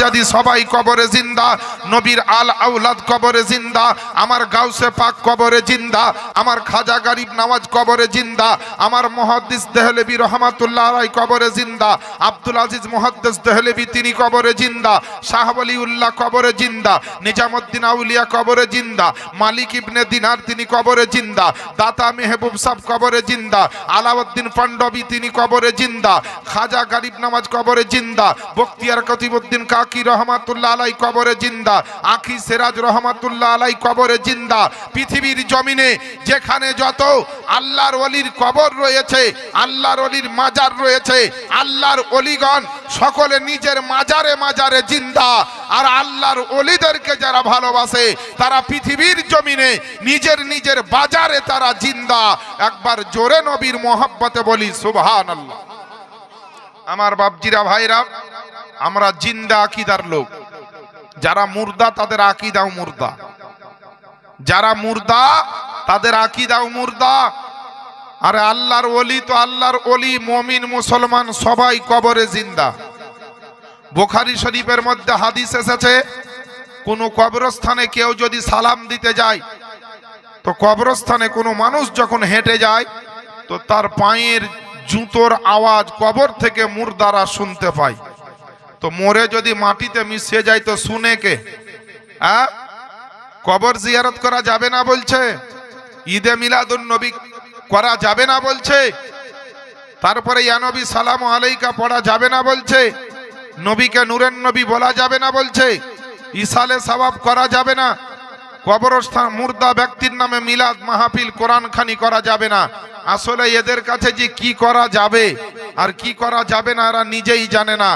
ইত্যাদি সবাই কবরে জিন্দা। নবীর আল আউলাদ কবরে জিন্দা, আমার গাউসে পাক কবরে জিন্দা, আমার খাজা গরিব নওয়াজ কবরে জিন্দা, আমার মুহাদ্দিস দেহলভী রহমাতুল্লাহ আলাইহি কবরে জিন্দা, আব্দুল আজিজ মুহাদ্দিস দেহলভী তিনি কবরে জিন্দা, শাহ ওয়ালিউল্লাহ কবরে জিন্দা, নিজামুদ্দিন আউলিয়া কবরে জিন্দা, মালিক ইবনে দিনার তিনি কবরে জিন্দা, দাতা মেহবুব সাহেব কবরে জিন্দা, আলাউদ্দিন পান্ডবী তিনি কবরে জিন্দা, খাজা গরিব নওয়াজ কবরে জিন্দা, বখতিয়ার কতিবউদ্দিন কাকি রহমাতুল্লাহ আলাইহি কবরে জিন্দা, আখি সিরাজ রহমাতুল্লাহ আলাইহি কবরে জিন্দা। পৃথিবীর জমিনে যেখানে যত আল্লাহর ওলির কবর রয়েছে, আল্লাহর ওলির মাজার রয়েছে, আল্লাহর ওলিগণ সকলে নিজের মাজারে মাজারে জিন্দা। আর আল্লাহর ওলিদেরকে যারা ভালোবাসে তারা পৃথিবীর জমিনে নিজের নিজের বাজারে তারা জিন্দা। একবার জোরে নবীর মোহাব্বতে বলি সুবহানাল্লাহ। আমার বাপজিরা ভাইরা, আমরা জিন্দা আকীদার লোক। যারা মুর্দা তাদের আকীদাও মুর্দা, যারা মুর্দা তাদের আকীদাও মুর্দা। আরে আল্লাহর ওলি তো আল্লাহর ওলি, মুমিন মুসলমান সবাই কবরে জিন্দা। বুখারী শরীফের মধ্যে হাদিস এসেছে, কোন কবরস্থানে কেউ যদি সালাম দিতে যায়, তো কবরস্থানে কোনো মানুষ যখন হেঁটে যায় তো তার পায়ের জুতোর আওয়াজ কবর থেকে মুর্দারা শুনতে পায়। তো মরে যদি মাটিতে মিশে যায় তো শুনে কে? কবর জিয়ারত করা যাবে না বলছে, ঈদে মিলাদুন নবী করা যাবে না বলছে, তারপরে ইয়া নবী সালামু আলাইকা পড়া যাবে না বলছে, নবীকে নূরের নবী বলা যাবে না বলছে, ইসালে সওয়াব করা যাবে না, কবরস্থান মুর্দা ব্যক্তির নামে মিলাদ মাহফিল কোরআন খানি করা যাবে না। আসলে এদের কাছে যে কি করা যাবে আর কি করা যাবে না এরা নিজেই জানে না।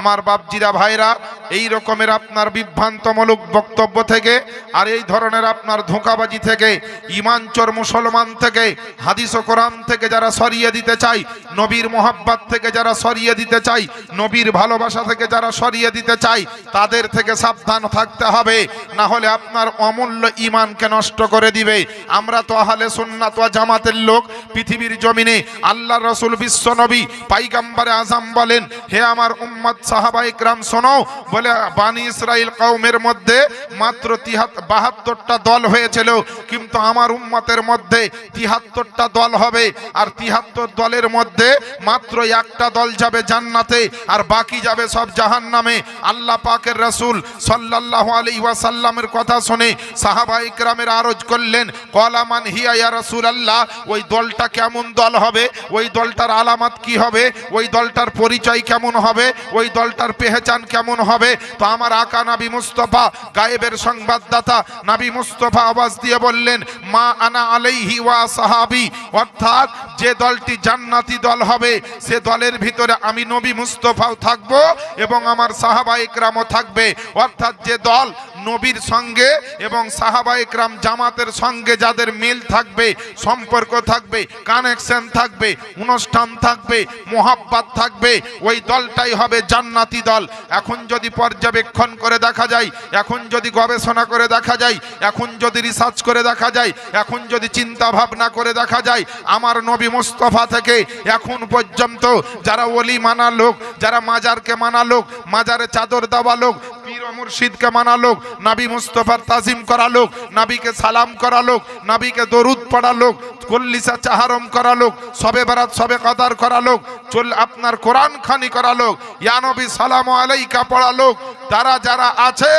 আমার বাপজিরা ভাইরা, এই রকমের আপনার বিভ্রান্তমূলক বক্তব্য থেকে আর এই ধরনের আপনার ধোঁকাবাজি থেকে, ঈমানচোর মুসলমান থেকে, হাদিস ও কোরআন থেকে যারা সরিয়ে দিতে চাই, নবীর মোহাব্বত থেকে যারা সরিয়ে দিতে চাই, নবীর ভালোবাসা থেকে যারা সরিয়ে দিতে চাই, তাদের থেকে সাবধান থাকতে হবে, না হলে আপনার অমূল্য ঈমানকে নষ্ট করে দিবে। আমরা তো আহলে সুন্নাত ওয়াল জামাতের লোক। পৃথিবীর জমিনে আল্লাহর রাসূল বিশ্ব নবী পয়গম্বরে আযম বলেন, হে আমার উম্মত সাহাবায়ে কিরাম শোনো, বলে বানি ইসরাইল কওমের মধ্যে মাত্র 72টা দল হয়েছিল, কিন্তু আমার উম্মতের মধ্যে 73টা দল হবে, আর 73 দলের মধ্যে মাত্র একটা দল যাবে জান্নাতে আর বাকি যাবে সব জাহান্নামে। আল্লাহ পাকের রাসূল সাল্লাল্লাহু আলাইহি ওয়াসাল্লামের কথা শুনে সাহাবায়ে কিরামের আরজ করলেন, ক্বালা মান হিয়া ইয়া রাসূলুল্লাহ, ওই দলটা কেমন দল হবে, ওই দলটার আলামত কি হবে, ওই দলটার পরিচয় কেমন হবে, ওই দলটার পেহচান কেমন হবে? তো আমার আকা নবী মুস্তাফা, গায়েবের সংবাদদাতা নবী মুস্তাফা আওয়াজ দিয়ে বললেন, মা আনা আলাইহি ওয়া সাহাবী, অর্থাৎ যে দলটি জান্নাতি দল হবে সে দলের ভিতরে আমি নবী মুস্তাফাও থাকবো এবং আমার সাহাবায়ে কিরামও থাকবে। অর্থাৎ যে দল নবীর সঙ্গে এবং সাহাবায়ে কিরাম জামাতের সঙ্গে যাদের মিল থাকবে, সম্পর্ক থাকবে, কানেকশন থাকবে, অনুষ্ঠান থাকবে, মোহাব্বত থাকবে, ওই দলটাই হবে জান্নাতি দল। এখন যদি পর্যবেক্ষণ করে দেখা যায়, এখন যদি গবেষণা করে দেখা যায়, এখন যদি রিসার্চ করে দেখা যায়, এখন যদি চিন্তা ভাবনা করে দেখা যায়, আমার নবী মুস্তাফা থেকে এখন পর্যন্ত যারা ওলি মানা লোক, যারা মাজারকে মানা লোক, মাজারে চাদর দেওয়া লোক, পীর ও মুর্শিদকে মানা লোক, নবী মুস্তাফার তাজিম করা লোক, নবীকে সালাম করা লোক, নবীকে দরুদ পড়া লোক, কল্লিসা চাহারম করা লোক, সবে বারাত সবে কদর করা লোক, চল আপনার কোরআন খানি করা লোক, ইয়া নবী সালামু আলাইকা পড়া লোক, তারা যারা আছে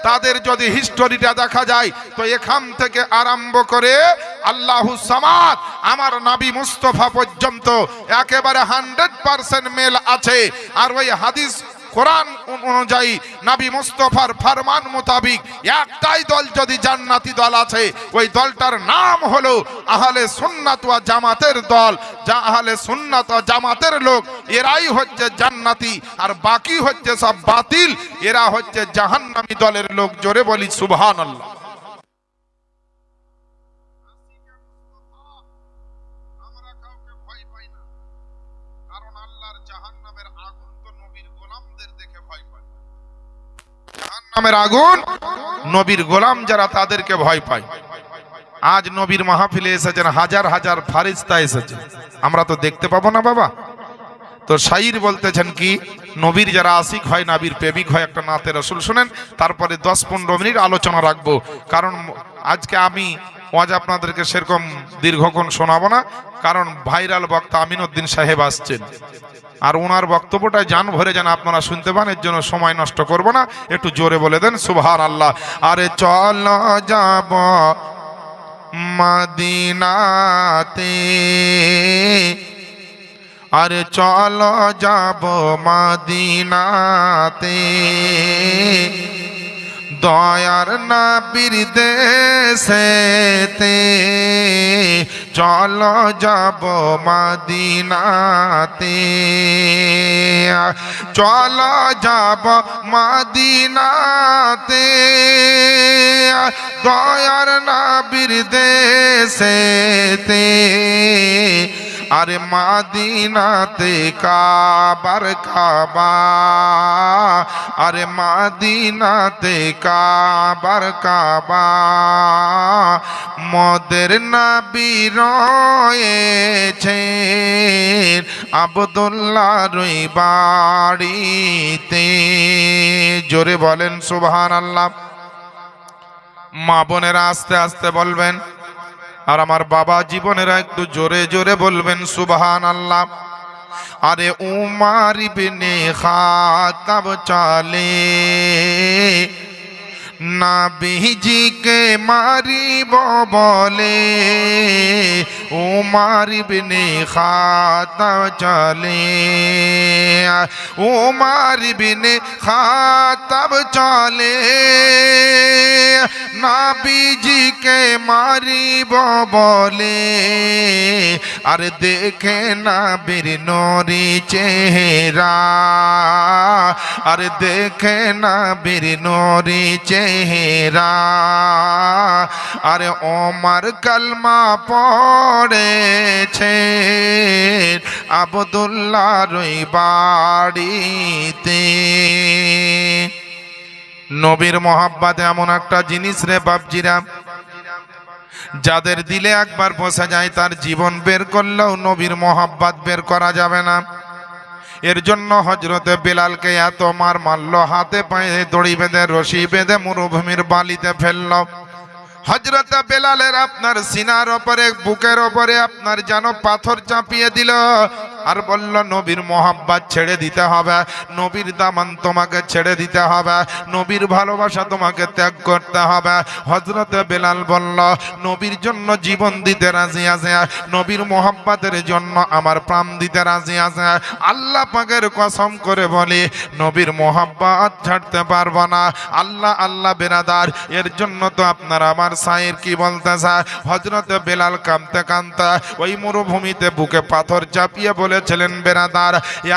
তাদের যদি হিস্টোরিটা দেখা যায় তো এখান থেকে আরম্ভ করে আল্লাহু সামাদ আমার নবী মুস্তাফা পর্যন্ত একেবারে 100% মেল আছে। আর ওই হাদিস কোরআন অনুযায়ী নবী মুস্তাফার ফরমান মোতাবিক একটাই দল যদি জান্নাতি দল আছে, ওই দলটার নাম হলো আহলে সুন্নাত ওয়া জামাতের দল। যা আহলে সুন্নাত ওয়া জামাতের লোক এরাই হচ্ছে জান্নাতি, আর বাকি হচ্ছে সব বাতিল, এরা হচ্ছে জাহান্নামী দলের লোক। জোরে বলি সুবহানাল্লাহ। জাহান্নামের আগুন নবীর গোলাম যারা তাদেরকে ভয় পায়। আজ নবীর মাহফিলে এসেছেন হাজার হাজার ফারিস্তা এসেছে, আমরা তো দেখতে পাবো না বাবা। তো শাইর বলতেছেন কি, নবীর যারা আশিক হয়, নবীর প্রেমিক হয়, একটা নাতে রসুল শুনেন, তারপরে 10-15 মিনিট আলোচনা রাখবো। কারণ আজকে আমি ওয়াজ আপনাদেরকে সেরকম দীর্ঘক্ষণ শোনাবো না, কারণ ভাইরাল বক্তা আমিনউদ্দিন সাহেব আসছেন, আর ওনার বক্তব্যটা জান ভরে যেন আপনারা শুনতে পান, এর জন্য সময় নষ্ট করব না। একটু জোরে বলে দেন সুবহানাল্লাহ। আরে চল যাব মদিনাতে, আরে চল যাব মদিনাতে, দয়ার নবীর দেশেতে, চল যাব মদিনাতে, চল যাব মদিনাতে, দয়ার নবীর দেশেতে, আরে মদিনাতে কাবার কাবা, আরে মদিনাতে কাবার কাবা, মদের নবী রয়েছেন আব্দুল্লাহর বাড়িতে। জোরে বলেন সুবহানাল্লাহ। মা বোনেরা আস্তে আস্তে বলবেন, আর আমার বাবা জীবনেরা একটু জোরে জোরে বলবেন সুবহানাল্লাহ। আরে উমর ইবনে খাত্তাব চলে নবীজিকে মারিব বলে, উমর ইবনে খাত্তাব চলে, উমর ইবনে খাত্তাব চলে নবীজিকে মারিব বলে, আর দেখে নবীর নূরি চেহারা, আর দেখে নবীর নূরি চেহারা, আরে ওমর কলমা পড়েছে আব্দুল্লাহর বাড়িতে। নবীর মহব্বত এমন একটা জিনিস রে বাপজিরা, যাদের দিলে একবার বসে যায় তার জীবন বের করলেও নবীর মহব্বত বের করা যাবে না। এর জন্য হযরতে বেলালকে এত মার মারলো, হাতে পায়ে দড়ি বেঁধে রশি বেঁধে মরুভূমির বালিতে ফেললো। হযরতে বেলালের আপনার সিনার ওপরে, বুকের ওপরে আপনার যেন পাথর চাপিয়ে দিল, আর বলল নবীর মহব্বত ছেড়ে দিতে হবে, নবীর দামান তোমাকে ছেড়ে দিতে হবে, নবীর ভালোবাসা তোমাকে ত্যাগ করতে হবে। হযরতে বেলাল বলল নবীর জন্য জীবন দিতে রাজি আছে, নবীর মহব্বতের জন্য আমার প্রাণ দিতে রাজি আছে। আল্লাহ পাকের কসম করে বলি নবীর মহব্বত ছাড়তে পারবো না। আল্লাহ আল্লাহ বেরাদার, এর জন্য তো আপনারা আমার সাইর কি বলতেছে, হযরতে বেলাল কাঁদতে কাঁদতে ওই মরুভূমিতে বুকে পাথর চাপিয়ে বলেছিলেন, বেরাদার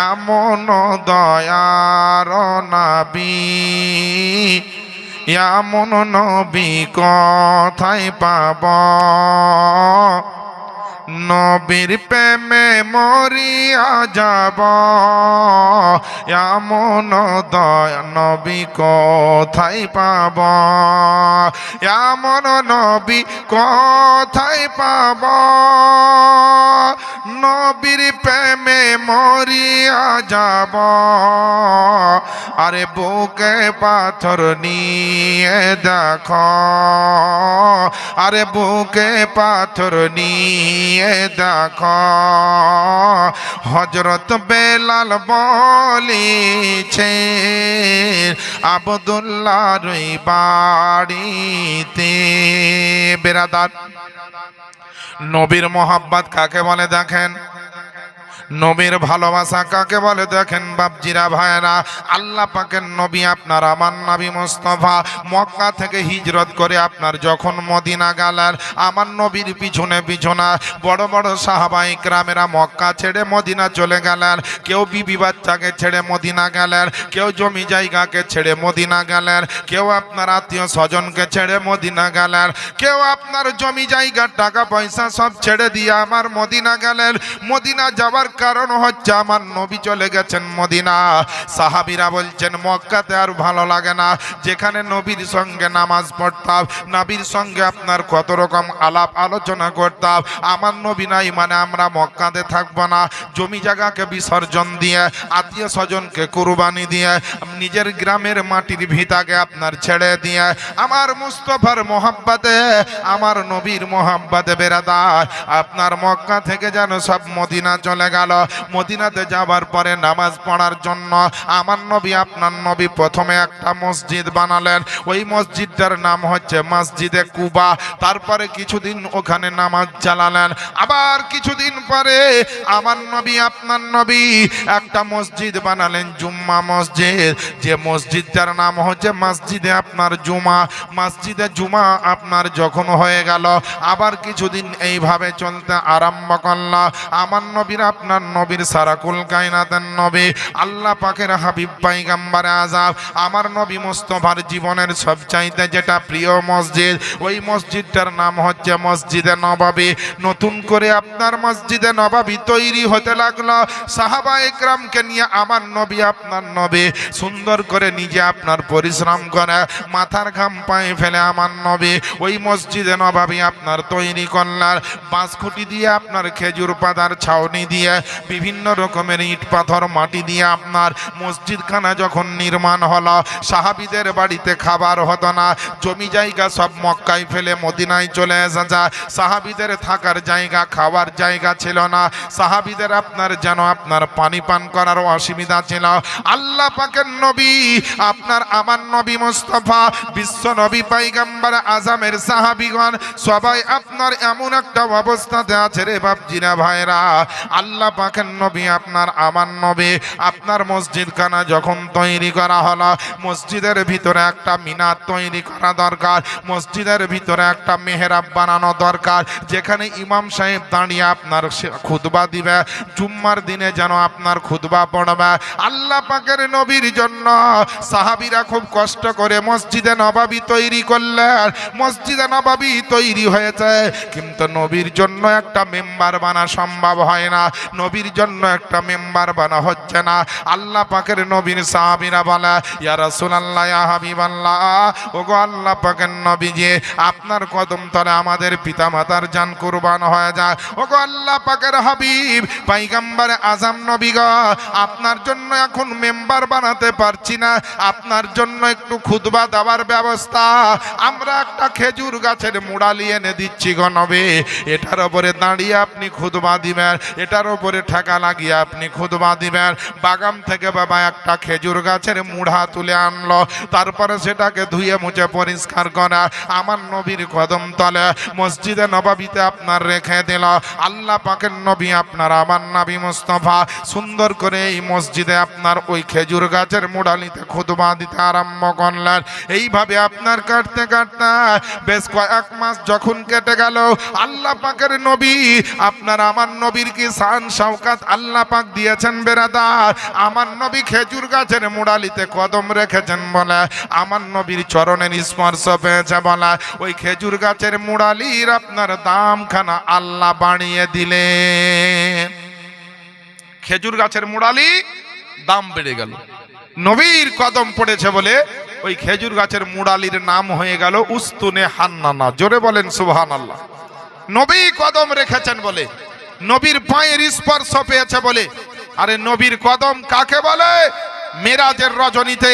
এমন দয়ার নবী, এমন নবী কোথায় পাব, নবীর প্রেমে মরিয়া যাব, এমন দয়া নবী কোথায় পাব, এমন নবী কোথায় পাব, নবীর প্রেমে মরিয়া যাব, আরে বুকে পাথর নিয়ে দেখো, আরে বুকে পাথর নিয়ে দেখো, হযরত বেলাল বলেছে আব্দুল্লাহর বাড়িতে। বেরাদার, নবীর মহব্বত কাকে বলে দেখেন, নবীর ভালোবাসা কাকে বলে দেখেন বাপজিরা ভাইরা। আল্লাহ পাকের নবী আপনার আমার নবী মুস্তাফা মক্কা থেকে হিজরত করে আপনার যখন মদিনা গেলেন, আমার নবীর পিছনে পিছনে বড় বড় সাহাবায়ে কেরামেরা মক্কা ছেড়ে মদিনা চলে গেলেন। কেউ বিবি বাচ্চাকে ছেড়ে মদিনা গেলেন, কেউ জমি জায়গাকে ছেড়ে মদিনা গেলেন, কেউ আপনার আত্মীয় স্বজনকে ছেড়ে মদিনা গেলেন, কেউ আপনার জমি জায়গা টাকা পয়সা সব ছেড়ে দিয়ে আমার মদিনা গেলেন। মদিনা যাওয়ার কারণ হচ্ছে আমার নবী চলে গেছেন মদিনা। সাহাবীরা বলছেন মক্কাতে আর ভালো লাগে না, যেখানে নবীর সঙ্গে নামাজ পড়তাম, নবীর সঙ্গে আপনার কত রকম আলাপ আলোচনা করতাম, আমার নবী নাই মানে আমরা মক্কাতে থাকবো না। জমি জায়গাকে বিসর্জন দিয়ে, আত্মীয় স্বজনকে কুরবানি দিয়ে, নিজের গ্রামের মাটির ভিটাকে আপনার ছেড়ে দিয়ে আমার মুস্তফার মোহাব্বতে, আমার নবীর মোহাব্বতে বেরাদার আপনার মক্কা থেকে যেন সব মদিনা চলে গেল। মদিনাতে যাবার পরে নামাজ পড়ার জন্য আমার নবী, আপনার নবী প্রথমে একটা মসজিদ বানালেন। ওই মসজিদটার নাম হচ্ছে মসজিদে কুবা। তারপরে কিছুদিন ওখানে নামাজ চালালেন। আবার কিছুদিন পরে আমার নবী, আপনার নবী একটা মসজিদ বানালেন, জুম্মা মসজিদ। যে মসজিদটার নাম হচ্ছে মসজিদে আপনার জুমা। মসজিদে জুমা আপনার যখন হয়ে গেল, আবার কিছুদিন এইভাবে চলতে আরম্ভ করল। আমার নবীর, আপনার নবীর সারাকুল কায়নাতের নবী, আল্লাহ পাকের হাবিব পয়গম্বরে আযম, আমার নবী মুস্তাফার জীবনের সবচাইতে যেটা প্রিয় মসজিদ, ওই মসজিদটার নাম হচ্ছে মসজিদে নববী। নতুন করে আপনার মসজিদে নববী তৈরি হতে লাগলো। সাহাবা একরামকে নিয়ে আমার নবী, আপনার নবী সুন্দর করে নিজে আপনার পরিশ্রম করে মাথার ঘাম পায়ে ফেলে আমার নবী ওই মসজিদে নববী আপনার তৈরি করলেন। বাঁশখুঁটি দিয়ে, আপনার খেজুর পাতার ছাউনি দিয়ে, বিভিন্ন রকমের ইট পাথর মাটি দিয়ে আপনার মসজিদখানা যখন নির্মাণ হলো, সাহাবীদের বাড়িতে খাবার হতো না, জমি জায়গা সব মক্কায় ফেলে মদিনায় চলে এসে যায়। সাহাবীদের থাকার জায়গা, খাওয়ার জায়গা ছিল না। সাহাবীদের আপনার যেন আপনার পানি পান করার অসুবিধা ছিল। আল্লাহ পাকের নবী, আপনার আমার নবী মুস্তাফা বিশ্ব নবী পয়গম্বর আযমের সাহাবীগণ সবাই আপনার এমন একটা অবস্থাতে আছে রে বাপজিরা ভাইরা। আল্লাহ পাকের নবী, আপনার আমার নবী, আপনার মসজিদখানা যখন তৈরি করা হলো, মসজিদের ভিতরে একটা মিনার তৈরি করা দরকার, মসজিদের ভিতরে একটা মেহরাব বানানো দরকার, যেখানে ইমাম সাহেব দাঁড়িয়ে আপনার খুতবা দিবে, জুম্মার দিনে যেন আপনার খুতবা পড়বে। আল্লাহ পাকের নবীর জন্য সাহাবীরা খুব কষ্ট করে মসজিদে নববী তৈরি করলেন। মসজিদে নববী তৈরি হয়েছে, কিন্তু নবীর জন্য একটা মেম্বার বানা সম্ভব হয় না, নবীর জন্য একটা মেম্বার বানা হচ্ছে না। আল্লাহ পাকের নবীর সাহাবীরা বলে, ইয়া রাসূলুল্লাহ, ইয়া হাবিবাল্লাহ, ওগো আল্লাহ পাকের নবীজি, আপনার কদম তলে আমাদের পিতামাতার জান কুরবান হয়ে যায়। ওগো আল্লাহ পাকের হাবিব পয়গম্বর আযম নবী গো, আপনার জন্য এখন মেম্বার বানাতে পারছি না, আপনার জন্য একটু খুতবা দেওয়ার ব্যবস্থা আমরা একটা খেজুর গাছের মুড়ালি এনে দিচ্ছি গো নবী, এটার উপরে দাঁড়িয়ে আপনি খুতবা দিবেন, এটার উপরে ঠেকা লাগিয়ে আপনি খুতবা দিবেন। বাগান থেকে বাবা একটা খেজুর গাছের মুড়া তুলে আনলো, তারপরে সেটাকে ধুয়ে মুছে পরিষ্কার করা আমার নবীর কদম তলে মসজিদে নববীতে আপনার রেখে দিল। আল্লাহ পাকের নবী, আপনার আমার নবী মুস্তাফা সুন্দর করে এই মসজিদে আপনার ওই খেজুর গাছের মুড়ালিতে খুতবা দিতে আরম্ভ করলেন। এইভাবে আপনার কাটতে কাটতে বেশ কয়েক মাস যখন কেটে গেল, আল্লাহ পাকের নবী, আপনার আমার নবীর কি শান শওকাত আল্লাহ পাক দিয়েছেন বেরাদার। আমার নবী খেজুর গাছের মুড়ালিতে কদম রেখেছেন বলে আমার নবীর চরণের স্পর্শ পেয়েছে বলে ওই খেজুর গাছের মুড়ালির আপনার দামখানা আল্লাহ বাড়িয়ে দিলেন। খেজুর গাছের মুড়ালি দাম বেড়ে গেল, নবীর কদম পড়েছে বলে ওই খেজুর গাছের মুড়ালির নাম হয়ে গেল উস্তুনে হান্নানা। জোরে বলেন সুবহানাল্লাহ। নবী কদম রেখেছেন বলে, নবীর পায়ের স্পর্শ পেয়েছে বলে। আরে নবীর কদম কাকে বলে? মেরাজের রজনীতে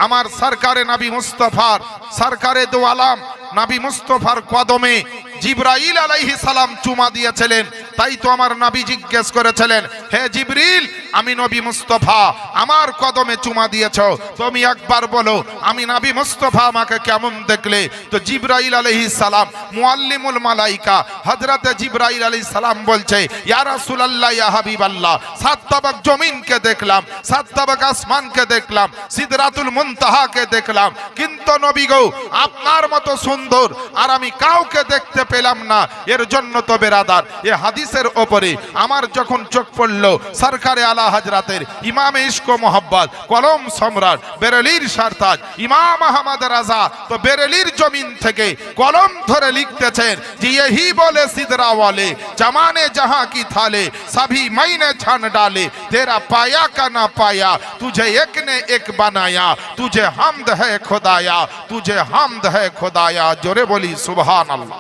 আমার সরকারে নবী মুস্তাফার, সরকারে দু আলম নবী মুস্তাফার কদমে জিবরাইল আলাইহিস সালাম চুমা দিয়েছিলেন। তাই তো আমার নবী জিজ্ঞেস করেছিলেন, হে জিবরিল, আমি নবী মুস্তাফা আমার কদমে চুমা দিয়েছো, তুমি একবার বলো আমি নবী মুস্তাফা আমাকে কেমন দেখলে? তো জিবরাইল আলাইহিস সালাম, মুআল্লিমুল মালাইকা হযরতে জিবরাইল আলাইহিস সালাম বলছে, ইয়া রাসূলুল্লাহ, ইয়া হাবিবাল্লাহ, সাত তাবাক জমিনকে দেখলাম, সাত তাবাক আসমানকে দেখলাম, সিদরাতুল মুনতাহাকে দেখলাম, কিন্তু নবী গো আপনার মতো সুন্দর আর আমি কাউকে দেখতে পেলাম না। এর জন্য তো বেরাদার এ হাদিসের ওপরে আমার যখন চোখ পড়ল, বললো সরকারে আলা হজরতের ইমামে ইশক ও মোহাব্বত কলম সম্রাট বেরেলির সরতাজ ইমাম আহমদ রাজা তো বেরেলির জমিন থেকে কলম ধরে লিখতেছেন যে यही बोले सिदरा वाले जमाने जहां की थाले सभी मैंने छान डाले तेरा पाया का ना पाया तुझे एक ने एक बनाया तुझे हमद है खुदाया तुझे हमद है खुदाया जोरे बोली सुभान अल्लाह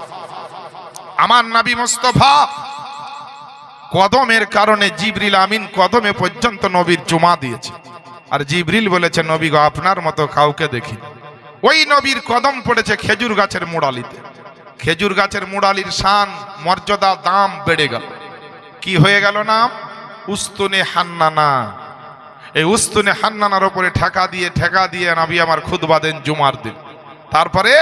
আমার নবী মুস্তাফা কদমের কারণে জিবরিল আমিন কদমে পর্যন্ত নবীর জুমা দিয়েছে আর জিবরিল বলেছে নবী গো আপনার মতো কাউকে দেখি ওই নবীর কদম পড়েছে খেজুর গাছের মুড়ালিতে খেজুর গাছের মুড়ালির শান মর্যাদা দাম বেড়ে গেল কি হয়ে গেল নাম উস্তুনে হান্নানা এই উস্তুনে হান্নানার উপরে ঠেকা দিয়ে নবী আমার খুতবা দেন জুমার দিন তারপরে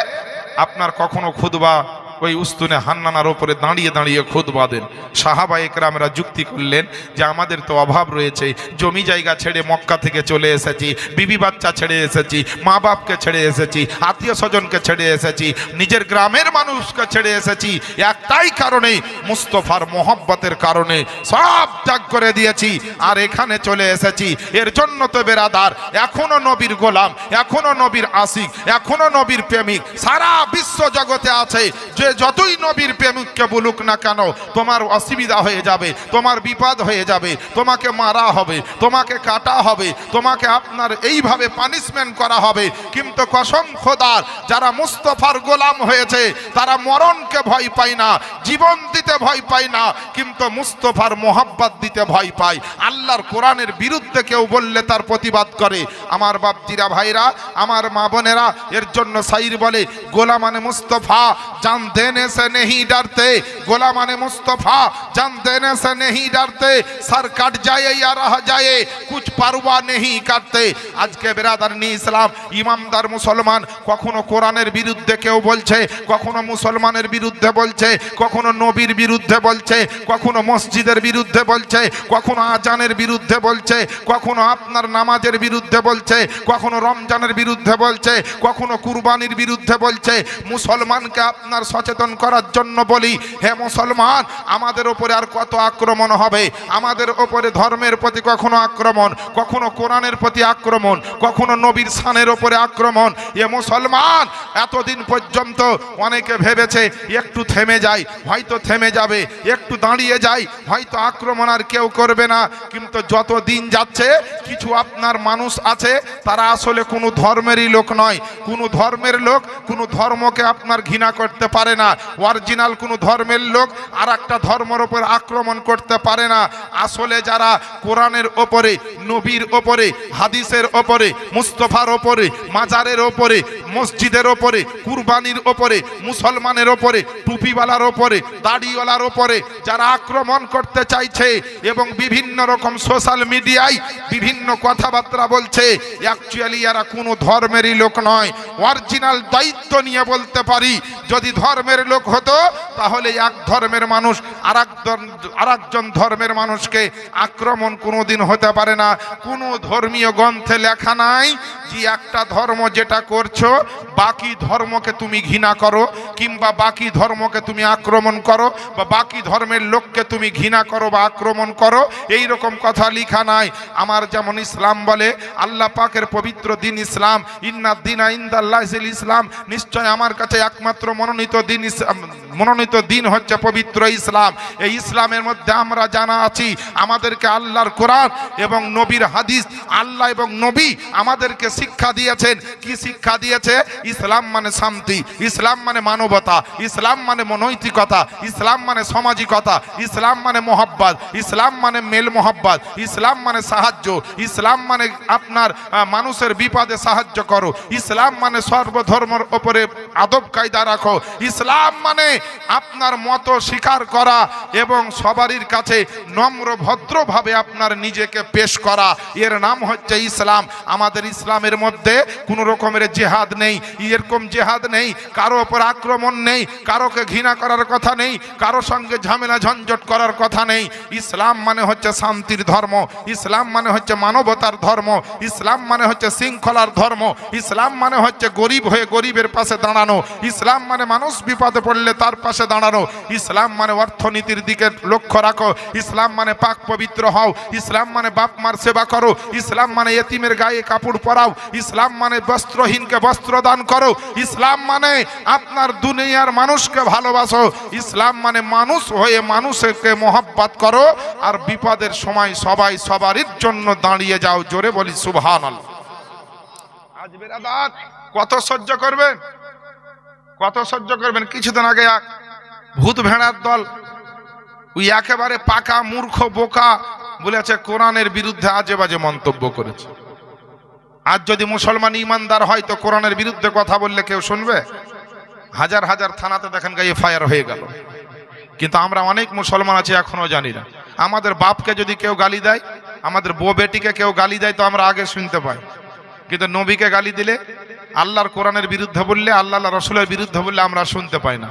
আপনার কখনো খুতবা ওই উস্তুনে হান্নানার উপরে দাঁড়িয়ে খুতবা দেন সাহাবা একরামরা যুক্তি করলেন যে আমাদের তো অভাব রয়েছে জমি জায়গা ছেড়ে মক্কা থেকে চলে এসেছি বিবি বাচ্চা ছেড়ে এসেছি মা বাপকে ছেড়ে এসেছি আত্মীয় স্বজনকে ছেড়ে এসেছি নিজের গ্রামের মানুষকে ছেড়ে এসেছি একটাই কারণে মুস্তাফার মোহব্বতের কারণে সব ত্যাগ করে দিয়েছি আর এখানে চলে এসেছি এর জন্য তো বেরাদার এখনো নবীর গোলাম এখনো নবীর আশিক এখনো নবীর প্রেমিক সারা বিশ্ব জগতে আছে যে যতই নবীর প্রেমিককে বলুক না কেন তোমার অসুবিধা হয়ে যাবে তোমার বিপদ হয়ে যাবে তোমাকে মারা হবে তোমাকে কাটা হবে তোমাকে আপনার এইভাবে পানিশমেন্ট করা হবে কিন্তু কসম খোদার যারা মুস্তাফার গোলাম হয়েছে তারা মরণকে ভয় পায় না জীবন দিতে ভয় পায় না কিন্তু মুস্তাফার মোহাব্বত দিতে ভয় পায় আল্লাহর কোরআনের বিরুদ্ধে কেউ বললে তার প্রতিবাদ করে আমার বাপজিরা ভাইরা আমার মা বোনেরা এর জন্য শাইর বলে গোলামানে মুস্তাফা জান देने से नहीं डरते गोलामाने मुस्तफा जान देने से नहीं डरते सर कट जाए या रह जाए कुछ परवाह नहीं करते आज के बिरादरनी इस्लाम ইমামদার মুসলমান কখনো কোরআনের বিরুদ্ধে কেউ বলছে কখনো মুসলমানের বিরুদ্ধে বলছে কখনো নবীর বিরুদ্ধে বলছে কখনো মসজিদের বিরুদ্ধে বলছে কখনো আজানের বিরুদ্ধে বলছে কখনো আপনার নামাজের বিরুদ্ধে বলছে কখনো রমজানের বিরুদ্ধে বলছে কখনো কুরবানির বিরুদ্ধে বলছে মুসলমানকে আপনার সচেতন করার জন্য বলি হে মুসলমান আমাদের উপরে আর কত আক্রমণ হবে আমাদের উপরে ধর্মের প্রতি কখনো আক্রমণ কখনো কোরআনের প্রতি আক্রমণ কখনো নবীর শানের উপরে আক্রমণ এ মুসলমান এতদিন পর্যন্ত অনেকে ভেবেছে একটু থেমে যায় হয়তো থেমে যাবে একটু দাঁড়িয়ে যায় হয়তো আক্রমণ আর কেউ করবে না কিন্তু যত দিন যাচ্ছে কিছু আপনার মানুষ আছে তারা আসলে কোনো ধর্মেরই লোক নয় কোনো ধর্মের লোক কোনো ধর্মকে আপনার ঘৃণা করতে পারে না অরিজিনাল কোনো ধর্মের লোক আর একটা ধর্মের উপর আক্রমণ করতে পারে না আসলে যারা কোরআনের ওপরে নবীর ওপরে হাদিসের ওপরে মুস্তাফার ওপরে মাজারের ওপরে মসজিদের ওপরে কুরবানির ওপরে মুসলমানের ওপরে টুপিওয়ালার ওপরে দাড়িওয়ালার ওপরে যারা আক্রমণ করতে চাইছে এবং বিভিন্ন রকম সোশ্যাল মিডিয়ায় বিভিন্ন কথাবার্তা বলছে অ্যাকচুয়ালি এরা কোনো ধর্মেরই লোক নয় অরিজিনাল দায়িত্ব নিয়ে বলতে পারি যদি ধর্মের লোক হতো তাহলে এক ধর্মের মানুষ আরেকজন ধর্মের মানুষকে আক্রমণ কোনোদিন হতে পারে না কোনো ধর্মীয় গ্রন্থে লেখা নাই যে একটা ধর্ম যেটা করছো বাকি ধর্মকে তুমি ঘৃণা করো কিংবা বাকি ধর্মকে তুমি আক্রমণ করো বা বাকি ধর্মের লোককে তুমি ঘৃণা করো বা আক্রমণ করো এই রকম কথা লেখা নাই আমার যেমন ইসলাম বলে আল্লাহ পাকের পবিত্র দিন ইসলাম ইন্নাদ দীনা ইনদাল্লাহিল ইসলাম নিশ্চয় আমার কাছে একমাত্র মনোনীত দিন হচ্ছে পবিত্র ইসলাম এই ইসলামের মধ্যে আমরা জানা আছি আমাদেরকে আল্লাহর কোরআন এবং নবীর হাদিস আল্লাহ এবং নবী আমাদেরকে শিক্ষা দিয়েছেন কি শিক্ষা দিয়েছে ইসলাম মানে শান্তি ইসলাম মানে মানবতা ইসলাম মানে নৈতিকতা ইসলাম মানে সামাজিকতা ইসলাম মানে মোহাব্বত ইসলাম মানে মেল মোহাব্বত ইসলাম মানে সাহায্য ইসলাম মানে আপনার মানুষের বিপদে সাহায্য করো ইসলাম মানে সর্বধর্মের উপরে আদব কায়দা রাখো ইসলাম মানে আপনার মত স্বীকার করা এবং সবারই কাছে নম্র ভদ্রভাবে আপনার নিজেকে পেশ করা এর নাম হচ্ছে ইসলাম আমাদের ইসলামের মধ্যে কোনো রকমের জিহাদ নেই এরকম জিহাদ নেই কারো উপর আক্রমণ নেই কারোকে ঘৃণা করার কথা নেই কারো সঙ্গে ঝামেলা ঝঞ্ঝট করার কথা নেই ইসলাম মানে হচ্ছে শান্তির ধর্ম ইসলাম মানে হচ্ছে মানবতার ধর্ম ইসলাম মানে হচ্ছে শৃঙ্খলার ধর্ম ইসলাম মানে হচ্ছে গরিব হয়ে গরিবের পাশে দাঁড়ানো দাঁড়ানো, ইসলাম মানে মানুষ বিপদে পড়লে তার পাশে দাঁড়ানো, ইসলাম মানে অর্থনীতির দিকে লক্ষ্য রাখো, ইসলাম মানে পাক পবিত্র হও, ইসলাম মানে বাপ মার সেবা করো, ইসলাম মানে এতিমের গায়ে কাপড় পরাও, ইসলাম মানে বস্ত্রহীনকে বস্ত্র দান করো, ইসলাম মানে আপনার দুনিয়ার মানুষকে ভালোবাসো, ইসলাম মানে মানুষ হয়ে মানুষকে মহব্বত করো, আর বিপদের সময় সবাই সবারই জন্য দাঁড়িয়ে যাও। জোরে বলি সুবহানাল্লাহ। আজ বেরাদার কত সহ্য করবেন, কত সহ্য করবেন? কিছুদিন আগে এক ভূত ভেড়ার দল, ওই একেবারে পাকা মূর্খ বোকা বলেছে কোরআনের বিরুদ্ধে আজে বাজে মন্তব্য করেছে। আজ যদি মুসলমান ইমানদার হয় তো কোরআনের বিরুদ্ধে কথা বললে কেউ শুনবে? হাজার হাজার থানাতে দেখেন গায়ে ফায়ার হয়ে গেল। কিন্তু আমরা অনেক মুসলমান আছি এখনো জানি না। আমাদের বাপকে যদি কেউ গালি দেয়, আমাদের বউ বেটিকে কেউ গালি দেয় তো আমরা আগে শুনতে পাই, কিন্তু নবীকে গালি দিলে, আল্লাহর কোরআনের বিরুদ্ধে বললে, আল্লাহ রসুলের বিরুদ্ধে বললে আমরা শুনতে পাই না।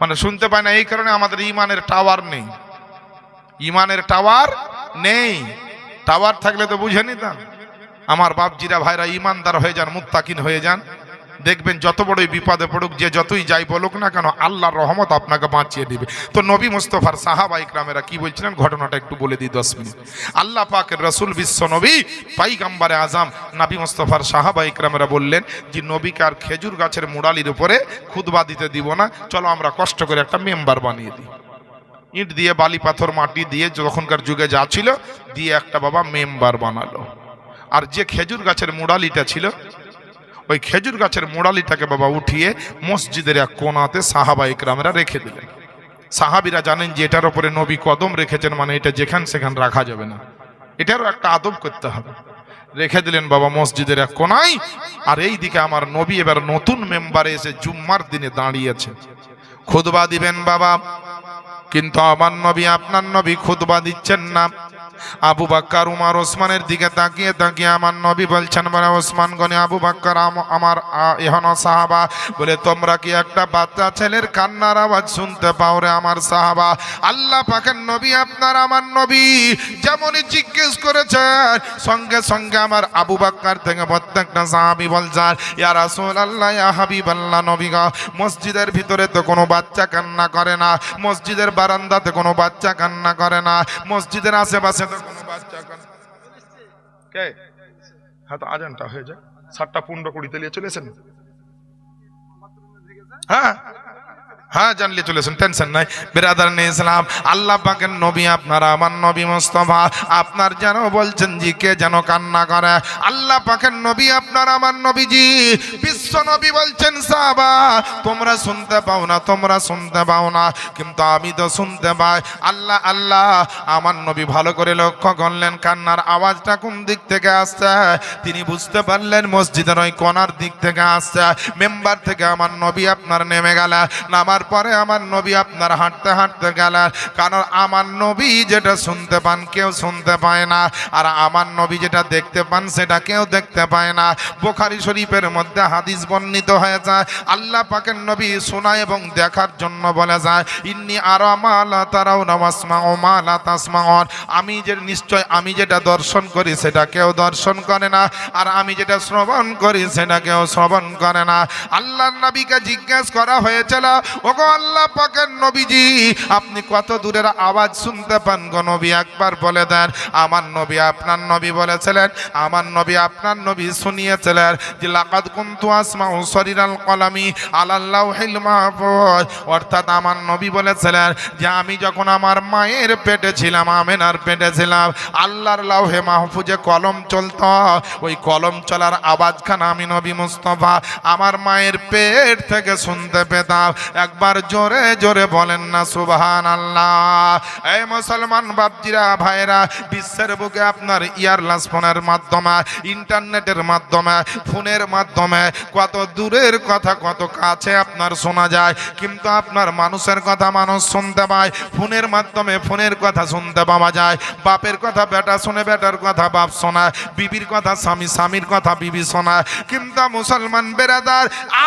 মানে শুনতে পাই না এই কারণে আমাদের ইমানের টাওয়ার নেই। ইমানের টাওয়ার নেই। টাওয়ার থাকলে তো বুঝে নিতাম। আমার বাপজিরা ভাইরা ইমানদার হয়ে যান, মুত্তাকিন হয়ে যান, দেখবেন যত বড়ই বিপদে পড়ুক, যে যতই যাই বলুক না কেন, আল্লাহর রহমত আপনাকে বাঁচিয়ে দিবে। তো নবী মুস্তাফার সাহাবা ইকরামেরা কি বলছিলেন ঘটনাটা একটু বলে দিই 10 মিনিট। আল্লাহ পাকের রাসূল বিশ্ব নবী পাইগাম্বারে আজম নবী মুস্তাফার সাহাবা ইকরামেরা বললেন যে নবীকে আর খেজুর গাছের মুড়ালির উপরে খুতবা দিতে দিব না, চলো আমরা কষ্ট করে একটা মেম্বার বানিয়ে দিই। ইট দিয়ে বালি পাথর মাটি দিয়ে যখনকার যুগে যা ছিল দিয়ে একটা বাবা মেম্বার বানালো। আর যে খেজুর গাছের মুড়ালিটা ছিল, ওই খেজুর গাছের মোড়ালিটাকে বাবা উঠিয়ে মসজিদের এক কোণাতে সাহাবা ইকরামেরা রেখে দিলেন। সাহাবিরা জানেন যে এটার উপরে নবী কদম রেখেছেন, মানে এটা যেখান সেখান রাখা যাবে না, এটারও একটা আদব করতে হবে। রেখে দিলেন বাবা মসজিদের এক কোণায়। আর এই দিকে আমার নবী এবার নতুন মেম্বারে এসে জুম্মার দিনে দাঁড়িয়েছে, খুতবা দিবেন বাবা। কিন্তু আমার নবী, আপনার নবী খুতবা দিচ্ছেন না। আবু বকর উমর ওসমানের দিকে তাকিয়ে তাকিয়ে আমার নবী বলছেন, বলে ওসমান গনি আবু বকর আমার এহন সাহাবা, বলে তোমরা কি একটা বাচ্চা ছেলের কান্নার আওয়াজ শুনতে পাও রে আমার সাহাবা? আল্লাহ পাকের নবী আপনার আমার নবী যেমনই জিজ্ঞেস করেছেন, সঙ্গে সঙ্গে আমার আবু বকর থেকে প্রত্যেকটা সাহাবী বলছেন, ইয়া রাসূলুল্লাহ, ইয়া হাবিবাল্লাহ, নবী গো, মসজিদের ভিতরে তো কোনো বাচ্চা কান্না করে না, মসজিদের বারান্দাতে কোনো বাচ্চা কান্না করে না, মসজিদের আশেপাশে কোনো বাচ্চা কান্না কে? হ্যাঁ, তো আজানটা হয়ে যায়, 7:15 নিয়ে চলেছেন। হ্যাঁ হ্যাঁ, জানলে চলেছেন, টেনশন নাই। বেরাদার নে ইসলাম, আল্লাহ পাকের নবী আপনার আমার নবী মুস্তাফা আপনার যেন বলছেন জি কে যেন কান্না করে। আল্লাহ পাকের নবী আপনার আমার নবীজি বিশ্ব নবী বলছেন, সাহাবা তোমরা শুনতে পাও না, তোমরা শুনতে পাও না, কিন্তু আমি তো শুনতে পাই। আল্লাহ আল্লাহ, আমার নবী ভালো করে লক্ষ্য করলেন কান্নার আওয়াজটা কোন দিক থেকে আসছে। তিনি বুঝতে পারলেন মসজিদের ওই কোণার দিক থেকে আসছে। মেম্বার থেকে আমার নবী আপনার নেমে গেল, নামার পরে আমার নবী আপনার হাঁটতে হাঁটতে গেলেন। কারণ আমার নবী যেটা শুনতে পান কেউ শুনতে পায় না, আর আমার নবী যেটা দেখতে পান সেটা কেউ দেখতে পায় না। বুখারী শরীফের মধ্যে হাদিস বর্ণিত হয়ে যায়, আল্লাহ পাকের নবী শোনা এবং দেখার জন্য বলে যায়, ইন্নী আরা মা লা তারাউনা ওয়াসমাউ মা লা তাসমাউন, আমি যে নিশ্চয় আমি যেটা দর্শন করি সেটা কেউ দর্শন করে না, আর আমি যেটা শ্রবণ করি সেটা কেউ শ্রবণ করে না। আল্লাহর নবীকে জিজ্ঞেস করা হয়েছিল, ওগো আল্লাহ পাকের নবীজি আপনি কত দূরের আওয়াজ শুনতে পান গো নবী, একবার বলে দেন। আমার নবী আপনার নবী বলেছিলেন, আমার নবী আপনার নবী শুনিয়েছিলেন যে লাকাদ কুনতু আসমাউ সরিরাল কলামি আলাল লাউহিল মাহফুজ, অর্থাৎ আমার নবী বলেছিলেন যে আমি যখন আমার মায়ের পেটে ছিলাম, আমেনার পেটে ছিলাম, আল্লাহর লাউহে মাহফুজে কলম চলত, ওই কলম চলার আওয়াজখানা আমি নবী মুস্তাফা আমার মায়ের পেট থেকে শুনতে পেতাম। একবার জোরে জোরে বলেন না সুবহানাল্লাহ। এই মুসলমান বাপজিরা ভাইরা, বিশ্বের বুকে আপনার ইয়ারলেস ফোনের মাধ্যমে, ইন্টারনেটের মাধ্যমে, ফোনের মাধ্যমে কত দূরের কথা কত কাছে আপনার শোনা যায়, কিন্তু আপনার মানুষের কথা মানুষ শুনতে পায়। ফোনের মাধ্যমে ফোনের কথা শুনতে পাওয়া যায়, বাপের কথা বেটা শোনে, বেটার কথা বাপ শোনায়, বিবির কথা স্বামী, স্বামীর কথা বিবি শোনায়। কিন্তু মুসলমান বেরাদার,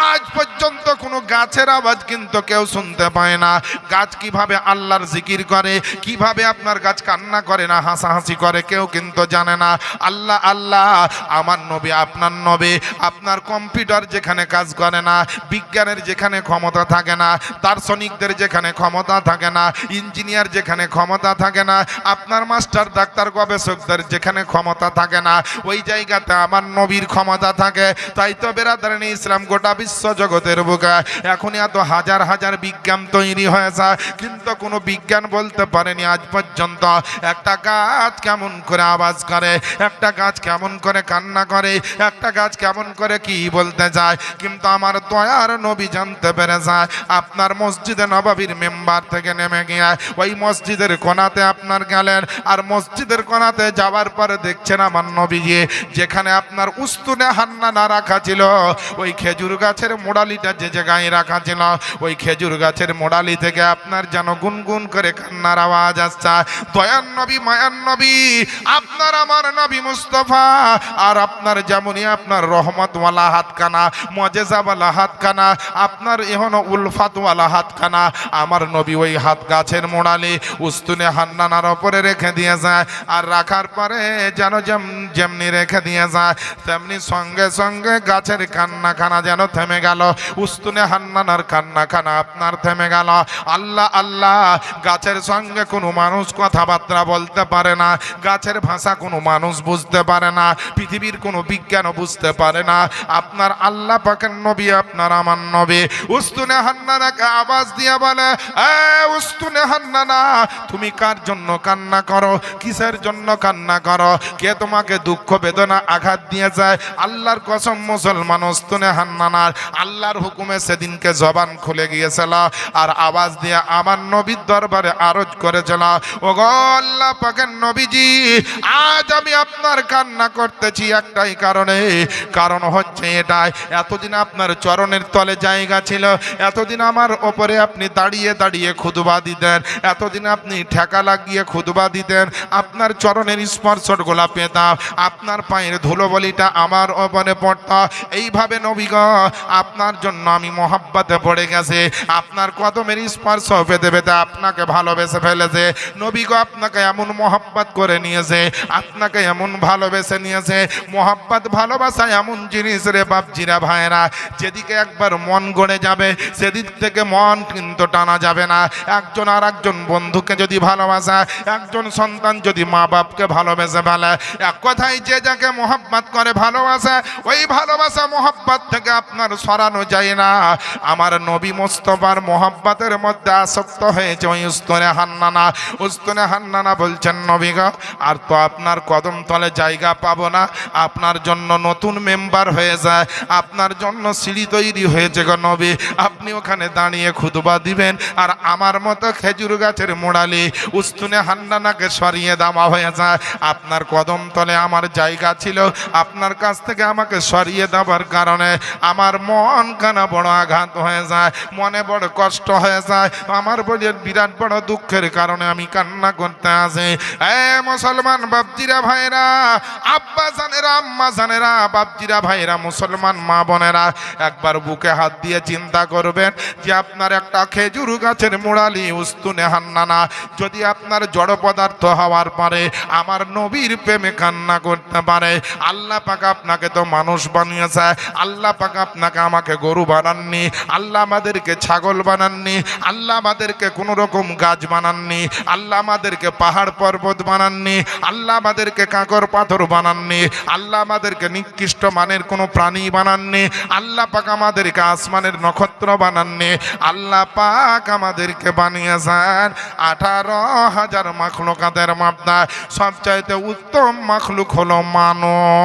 আজ পর্যন্ত কোনো গাছের আওয়াজ কিন্তু কেউ শুনতে পায় না। গাছ কিভাবে আল্লাহর জিকির করে, কিভাবে আপনার গাছ কান্না করে না হাসাহাসি করে, কেউ কিন্তু জানে না। আল্লাহ আল্লাহ, আমার নবী আপনার নবী। আপনার কম্পিউটার যেখানে কাজ করে না, বিজ্ঞানের যেখানে ক্ষমতা থাকে না, দার্শনিকদের যেখানে ক্ষমতা থাকে না, ইঞ্জিনিয়ার যেখানে ক্ষমতা থাকে না, আপনার মাস্টার ডাক্তার গবেষকদের যেখানে ক্ষমতা থাকে না, ওই জায়গাতে আমার নবীর ক্ষমতা থাকে। তাই তো বেরাদারান ইসলাম গোটা বিশ্ব জগতের বুকে এখন এত হাজার হাজার বিজ্ঞান তৈরি হয়েছে, কিন্তু কোনো বিজ্ঞান বলতে পারেনি আজ পর্যন্ত একটা গাছ কেমন করে আওয়াজ করে, একটা গাছ কেমন করে কান্না করে, একটা গাছ কেমন করে কি বলতে যায়। কিন্তু আমার দয়ার নবী জানতে পেরে যায়। আপনার মসজিদে নববীর মেম্বার থেকে নেমে গিয়ে ওই মসজিদের কোণাতে আপনার গেলেন, আর মসজিদের কোণাতে যাওয়ার পরে দেখছেন আমার নবীজি যেখানে আপনার উস্তুনে হান্নানা রাখা ছিল, ওই খেজুর গাছের মোড়ালিটা যে জায়গায় রাখা ছিল, ওই খেজুর গাছের মোড়ালি থেকে আপনার যেন গুনগুন করে কান্নার আওয়াজ আসছে। দয়ার নবী, মায়ার নবী, আপনার আমার নবী মুস্তাফা, আর আপনার যেমনই আপনার রহমতওয়ালা হাতখানা, মজেজাওয়ালা হাতখানা, আপনার এখনো উলফাতওয়ালা হাতখানা, আমার নবী ওই হাত গাছের মোড়ালি উস্তুনে হান্নানার ওপরে রেখে দিয়ে যায়। আর রাখার পরে যেন যেমনি রেখে দিয়ে যায়, তেমনি সঙ্গে সঙ্গে গাছের কান্নাখানা যেন থেমে গেল, উস্তুনে হান্নানার কান্নাখানা আপনার থেমে গেল। আল্লাহ আল্লাহ, গাছের সঙ্গে কোনো মানুষ কথাবার্তা বলতে পারে না, গাছের ভাষা কোনো মানুষ বুঝতে পারে না, পৃথিবীর কোনো বিজ্ঞানও বুঝতে পারে না। আপনার আল্লাহ পাকের নবী, আপনার আমার নবী উস্তুনে হান্নানাকে আওয়াজ দিয়ে বলে, এ উস্তুনে হান্নানা, তুমি কার জন্য কান্না করো, কিসের জন্য কান্না করো, কে তোমাকে দুঃখ বেদনা আঘাত দিয়ে যায়? আল্লাহর কসম মুসলমান, উস্তুনে হান্নানার আল্লাহর হুকুমে সেদিনকে জবান খুলে গিয়েছিল, আর আওয়াজ দিয়ে আমার নবীর দরবারে আরজ করেছিল, ওগো আল্লাহ পাকের নবীজি, আজ আমি আপনার কান্না করতেছি একটাই কারণে, কারণ হচ্ছে এটাই, এতদিন আপনার চরণের তলে জায়গা ছিল, এতদিন আমার ওপরে আপনি দাঁড়িয়ে দাঁড়িয়ে খুতবা দিতেন, এতদিন আপনি ঠেকা লাগিয়ে খুতবা দিতেন, আপনার চরণের স্পর্শগুলা পেতাম, আপনার পায়ের ধুলোবলিটা আমার ওপরে পড়ত। এইভাবে নবী গো, আপনার জন্য আমি মহাব্বতে পড়ে গেছে, আপনার কদমের স্পর্শ পেতে পেতে আপনাকে ভালোবেসে ফেলেছে। নবী গো, আপনাকে এমন মহাব্বত করে নিয়েছে, আপনাকে এমন ভালোবেসে নিয়েছে। মহাব্বত ভালোবাসা এমন জিনিস রে বাপজিরা ভাইরা, যেদিকে একবার মন গড়ে যাবে সেদিক থেকে মন কিন্তু টানা যাবে না। একজন আর একজন বন্ধুকে যদি ভালোবাসা, একজন সন্তান যদি মা বাপকে ভালোবেসে ফেলে, এক কথায় যে যাকে মহাব্বত করে ভালোবাসা, ওই ভালোবাসা মহাব্বত থেকে আপনার সরানো যায় না। আমার নবী মুস্তাফার মহাব্বতের মধ্যে আসক্ত হয়েছে ওই উস্তুনে হান্নানা। উস্তুনে হান্নানা বলছেন, নবী গো, আর তো আপনার কদম তলে জায়গা পাবো না, আপনার জন্য নতুন মেম্বার হয়ে যায়, আপনার জন্য সিঁড়ি তৈরি হয়েছে গো নবী, আপনি ওখানে দাঁড়িয়ে খুতবা দিবেন, আর আমার মতো খেজুর গাছের মোড়ালি উস্তুনে হান্নানাকে সরিয়ে দেওয়া হয়ে যায়। আপনার কদম তলে আমার জায়গা ছিল, আপনার কাছ থেকে আমাকে সরিয়ে দেওয়ার কারণে আমার মন কানা বড় আঘাত হয়ে যায়, মনে বড় কষ্ট হয়ে যায়, আমার বলে বিরাট বড় দুঃখের কারণে আমি কান্না করতে আসি। এ মুসলমান বাপজিরা ভাইরা, আব্বা জানেরা, আম্মা জানেরা, বাপজিরা ভাইরা, মুসলমান মা বোনেরা, একবার বুকে হাত দিয়ে চিন্তা করবেন যে আপনার একটা খেজুর গাছের মোড়ালি উস্তুনে হান্নানা যদি আপনার জড় পদার্থ হওয়ার পরে আমার নবীর প্রেমে কান্না করতে পারে। আল্লাহ পাক আপনাকে তো মানুষ বানিয়েছে, আল্লাহ পাক আপনাকে আমাকে গরু বানাননি, আল্লাহ আমাদেরকে ছাগল বানাননি, আল্লাহ আমাদেরকে কোনো রকম গাছ বানাননি, আল্লাহ আমাদেরকে পাহাড় পর্বত বানাননি, আল্লাহ আমাদেরকে কাঁকর পাথর বানাননি, আল্লাহ আমাদেরকে নিকৃষ্ট মানের কোনো প্রাণী বানাননি, আল্লাহ পাক আমাদেরকে আসমানের নক্ষত্র বানাননি, আল্লাহ পাক আমাদেরকে বানিয়েছেন 18,000 মাখলুকাতের মধ্যে সবচাইতে উত্তম মাখলুক হলো মানব।